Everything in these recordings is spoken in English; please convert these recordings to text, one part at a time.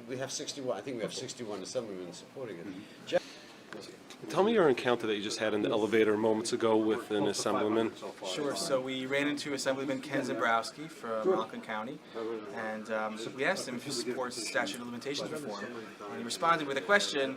We have 61. I think we have 61 assemblymen supporting it. Tell me your encounter that you just had in the elevator moments ago with an assemblyman. Sure. So we ran into Assemblyman Ken Zabrowski from Rockland County, and we asked him if he supports statute of limitations reform, and he responded with a question.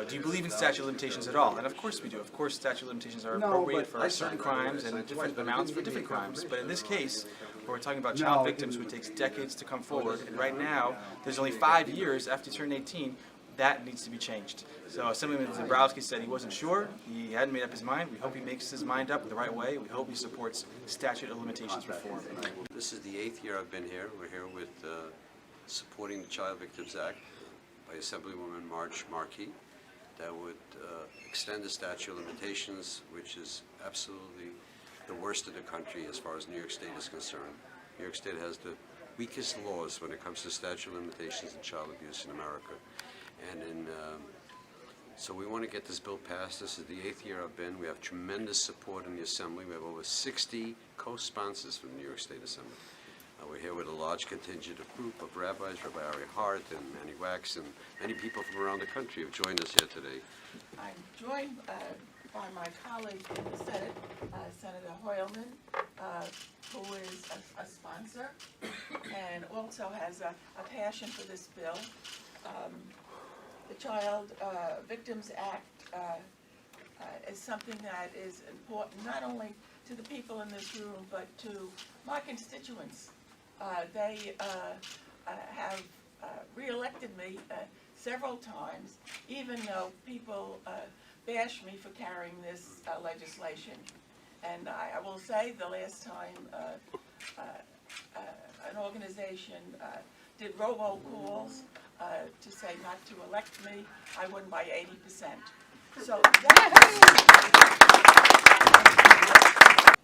Do you believe in statute of limitations at all? And of course we do. Of course statute of limitations are appropriate for certain crimes and different amounts for different crimes. But in this case, where we're talking about child victims who takes decades to come forward, and right now there's only 5 years after you turn 18, that needs to be changed. So Assemblyman Zabrowski said he wasn't sure. He hadn't made up his mind. We hope he makes his mind up the right way. We hope he supports statute of limitations reform. This is the 8th year I've been here. We're here with supporting the Child Victims Act by Assemblywoman Markey that would extend the statute of limitations, which is absolutely the worst in the country as far as New York State is concerned. New York State has the weakest laws when it comes to statute of limitations and child abuse in America. And so we want to get this bill passed. This is the 8th year I've been. We have tremendous support in the Assembly. We have over 60 co-sponsors from the New York State Assembly. We're here with a large contingent of group of rabbis, Rabbi Ari Hart and Manny Wax, and many people from around the country have joined us here today. I'm joined by my colleague in the Senate, Senator Hoylman, who is a sponsor and also has a passion for this bill. The Child Victims Act is something that is important not only to the people in this room, but to my constituents. They have re-elected me several times, even though people bash me for carrying this legislation. And I will say the last time an organization did robocalls to say not to elect me, I won by 80%. So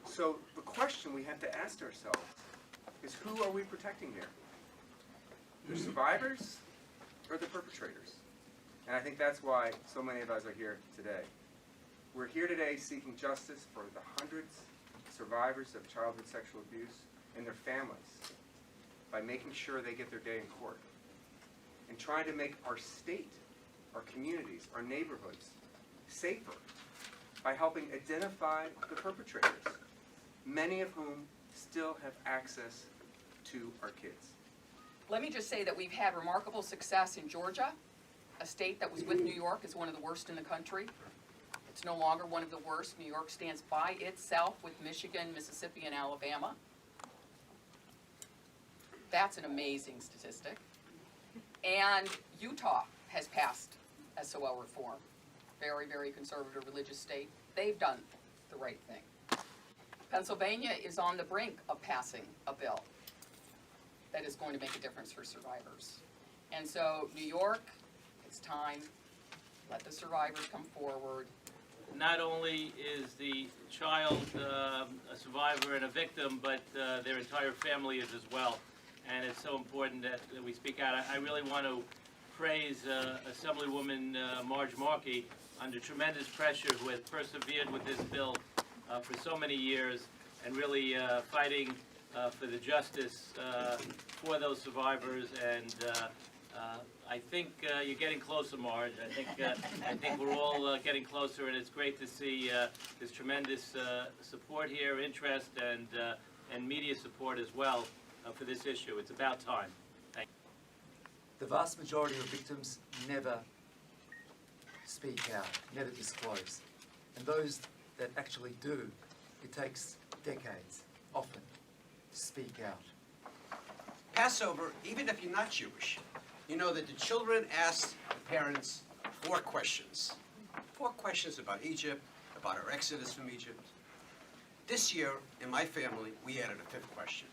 So the question we have to ask ourselves is, who are we protecting here? The survivors or the perpetrators? And I think that's why so many of us are here today. We're here today seeking justice for the hundreds of survivors of childhood sexual abuse and their families by making sure they get their day in court, and trying to make our state, our communities, our neighborhoods safer by helping identify the perpetrators, many of whom still have access to our kids. Let me just say that we've had remarkable success in Georgia, a state that was with New York as one of the worst in the country. It's no longer one of the worst. New York stands by itself with Michigan, Mississippi, and Alabama. That's an amazing statistic. And Utah has passed SOL reform. Very, very conservative religious state. They've done the right thing. Pennsylvania is on the brink of passing a bill that is going to make a difference for survivors. And so, New York, it's time. Let the survivors come forward. Not only is the child a survivor and a victim, but their entire family is as well. And it's so important that we speak out. I really want to praise Assemblywoman Markey under tremendous pressure, who has persevered with this bill for so many years and really fighting for the justice for those survivors. And I think you're getting closer, Marge. I think we're all getting closer, and it's great to see this tremendous support here, interest, and media support as well for this issue. It's about time. Thank you. The vast majority of victims never speak out, never disclose. And those that actually do, it takes decades, often, to speak out. Passover, even if you're not Jewish, you know that the children asked the parents 4 questions. 4 questions about Egypt, about our exodus from Egypt. This year, in my family, we added a 5th question.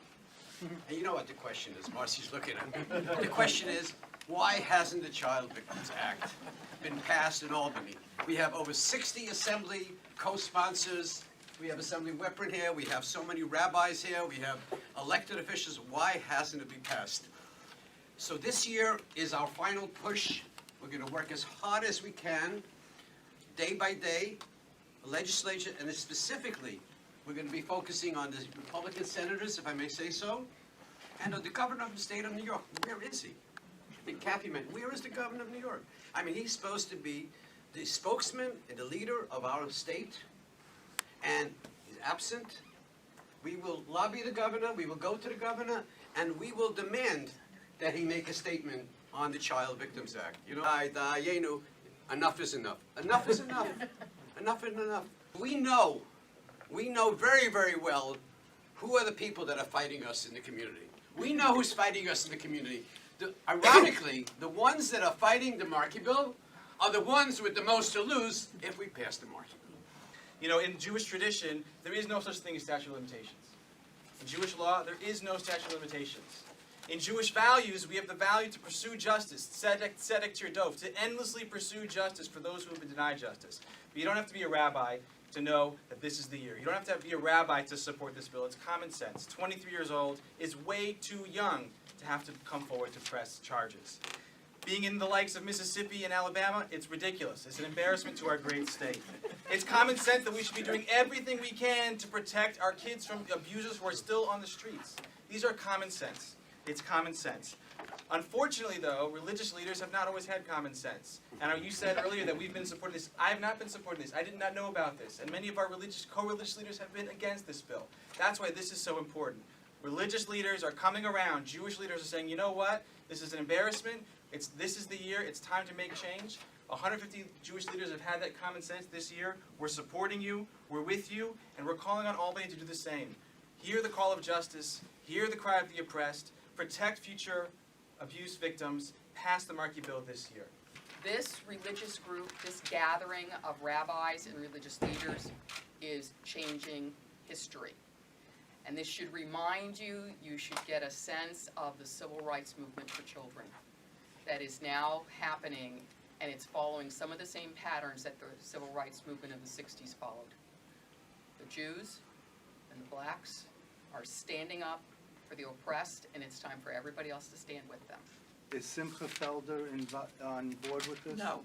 And you know what the question is, Marcy's looking at me. The question is, why hasn't the Child Victims Act been passed in Albany? We have over 60 assembly co-sponsors. We have Assembly Whitburn here. We have so many rabbis here. We have elected officials. Why hasn't it been passed? So this year is our final push. We're going to work as hard as we can, day by day, the legislature, and specifically, we're going to be focusing on the Republican senators, if I may say so, and on the governor of the state of New York. Where is he? And Kathy meant, where is the governor of New York? I mean, he's supposed to be the spokesman and the leader of our state, and he's absent. We will lobby the governor, we will go to the governor, and we will demand that he make a statement on the Child Victims Act. You know, enough is enough. Enough is enough. Enough is enough. We know very, very well who are the people that are fighting us in the community. We know who's fighting us in the community. Ironically, the ones that are fighting the Markey bill are the ones with the most to lose if we pass the Markey bill. You know, in Jewish tradition, there is no such thing as statute of limitations. In Jewish law, there is no statute of limitations. In Jewish values, we have the value to pursue justice, tzedek tirdov, to endlessly pursue justice for those who have been denied justice. But you don't have to be a rabbi to know that this is the year. You don't have to be a rabbi to support this bill. It's common sense. 23 years old is way too young to have to come forward to press charges. Being in the likes of Mississippi and Alabama, it's ridiculous. It's an embarrassment to our great state. It's common sense that we should be doing everything we can to protect our kids from abusers who are still on the streets. These are common sense. It's common sense. Unfortunately, though, religious leaders have not always had common sense. And you said earlier that we've been supporting this. I have not been supporting this. I did not know about this. And many of our co-religious leaders have been against this bill. That's why this is so important. Religious leaders are coming around. Jewish leaders are saying, you know what? This is an embarrassment. This is the year. It's time to make change. 150 Jewish leaders have had that common sense this year. We're supporting you. We're with you. And we're calling on Albany to do the same. Hear the call of justice. Hear the cry of the oppressed. Protect future abuse victims. Pass the Markey bill this year. This religious group, this gathering of rabbis and religious leaders is changing history. And this should remind you, you should get a sense of the civil rights movement for children that is now happening, and it's following some of the same patterns that the civil rights movement of the 60s followed. The Jews and the blacks are standing up for the oppressed, and it's time for everybody else to stand with them. Is Simcha Felder on board with this? No,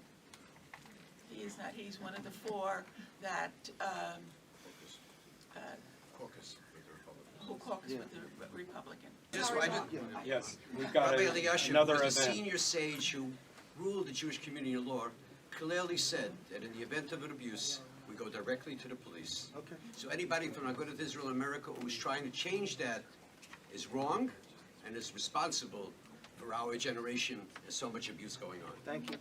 he is not. He's one of the four that, Caucus. who caucus with the Republican. Just I did, Yes, we've got Rabbi Eliashib, another who was the event. senior sage who ruled the Jewish community in law, clearly said that in the event of an abuse, we go directly to the police. Okay. So anybody from Agudath Israel America who's trying to change that is wrong and is responsible for our generation. There's so much abuse going on. Thank you.